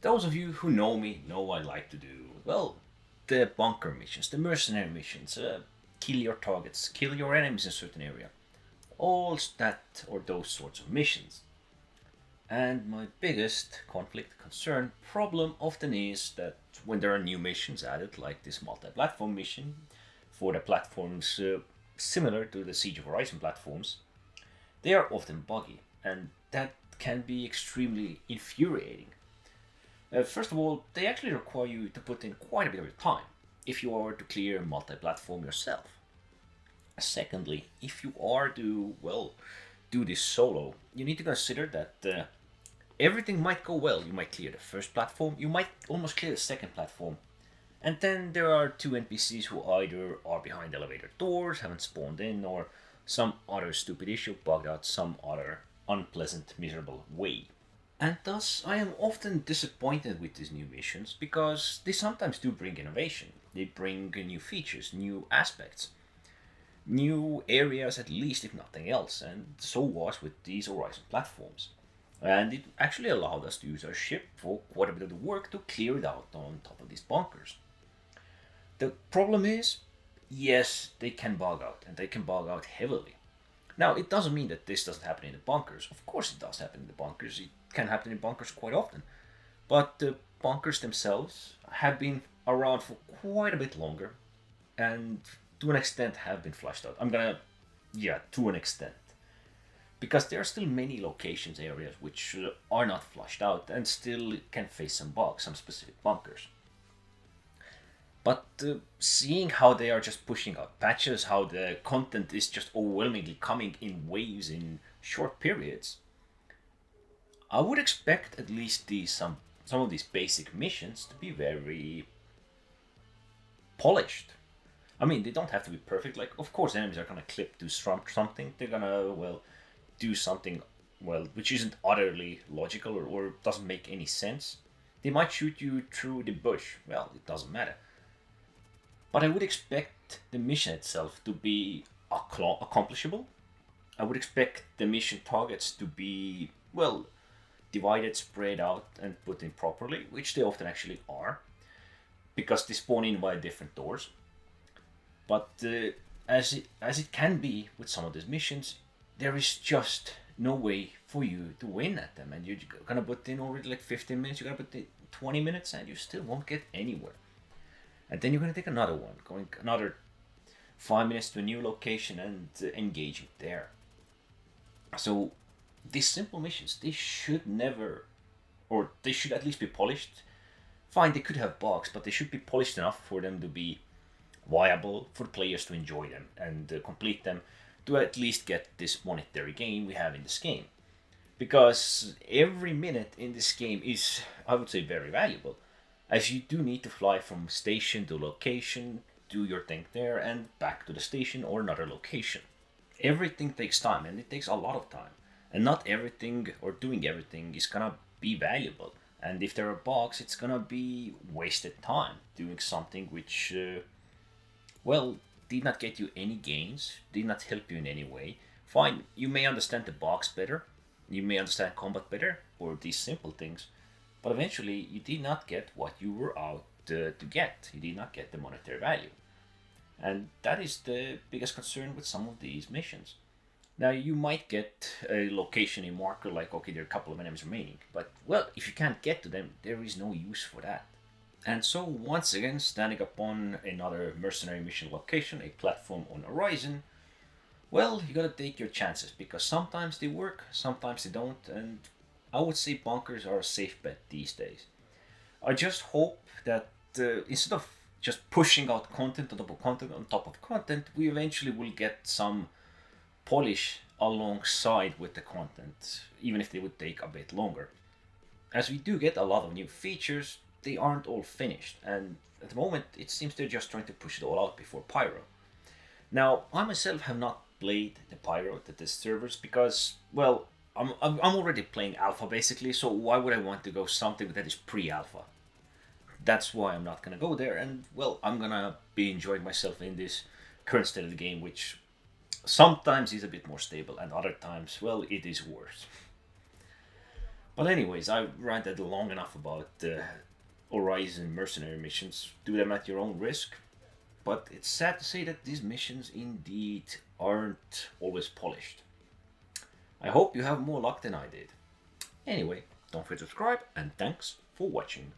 Those of you who know me know I like to do, well, the bunker missions, the mercenary missions, kill your targets, kill your enemies in a certain area. All that or those sorts of missions. And my biggest conflict, concern, problem often is that when there are new missions added, like this multi platform mission for the platforms similar to the Siege of Horizon platforms, they are often buggy, and that can be extremely infuriating. First of all, they actually require you to put in quite a bit of your time if you are to clear multi platform yourself. Secondly, if you are to, well, do this solo, you need to consider that everything might go well. You might clear the first platform, you might almost clear the second platform, and then there are two NPCs who either are behind elevator doors, haven't spawned in, or some other stupid issue bugged out some other unpleasant, miserable way. And thus, I am often disappointed with these new missions because they sometimes do bring innovation. They bring new features, new aspects, new areas at least, if nothing else, and so was with these Horizon platforms. And it actually allowed us to use our ship for quite a bit of the work to clear it out on top of these bunkers. The problem is, yes, they can bug out, and they can bug out heavily. Now, it doesn't mean that this doesn't happen in the bunkers. Of course, it does happen in the bunkers. It can happen in bunkers quite often. But the bunkers themselves have been around for quite a bit longer, and to an extent have been flushed out. Yeah, to an extent. Because there are still many locations, areas which are not flushed out and still can face some bugs, some specific bunkers. But seeing how they are just pushing out patches, how the content is just overwhelmingly coming in waves in short periods, I would expect at least these some of these basic missions to be very polished. I mean, they don't have to be perfect. Like, of course, enemies are gonna clip do something. They're gonna do something which isn't utterly logical or doesn't make any sense. They might shoot you through the bush. Well, it doesn't matter. But I would expect the mission itself to be accomplishable. I would expect the mission targets to be, well, divided, spread out, and put in properly, which they often actually are, because they spawn in via different doors. But as it can be with some of these missions, there is just no way for you to win at them, and you're gonna put in already like 15 minutes. You're gonna put in 20 minutes, and you still won't get anywhere. And then you're gonna take another one, going another 5 minutes to a new location and engaging there. So these simple missions, they should never, or they should at least be polished. Fine, they could have bugs, but they should be polished enough for them to be viable for the players to enjoy them and complete them to at least get this monetary gain we have in this game. Because every minute in this game is, I would say, very valuable, as you do need to fly from station to location, do your thing there, and back to the station or another location. Everything takes time, and it takes a lot of time. And not everything or doing everything is gonna be valuable. And if there are bugs, it's gonna be wasted time doing something which, did not get you any gains, did not help you in any way. Fine, you may understand the bugs better, you may understand combat better, or these simple things, but eventually you did not get what you were out to get. You did not get the monetary value. And that is the biggest concern with some of these missions. Now, you might get a location, a marker like, okay, there are a couple of enemies remaining, but well, if you can't get to them, there is no use for that. And so, once again, standing upon another mercenary mission location, a platform on Horizon, well, you gotta take your chances because sometimes they work, sometimes they don't, and I would say bunkers are a safe bet these days. I just hope that instead of just pushing out content on top of content on top of content, we eventually will get some polish alongside with the content, even if they would take a bit longer. As we do get a lot of new features, they aren't all finished, and at the moment it seems they're just trying to push it all out before Pyro. Now, I myself have not played the Pyro at the servers because, well, I'm already playing Alpha basically, so why would I want to go something that is pre Alpha? That's why I'm not gonna go there, and well, I'm gonna be enjoying myself in this current state of the game, which sometimes is a bit more stable, and other times, well, it is worse. But anyways, I ranted long enough about Orison mercenary missions. Do them at your own risk. But it's sad to say that these missions indeed aren't always polished. I hope you have more luck than I did. Anyway, don't forget to subscribe and thanks for watching.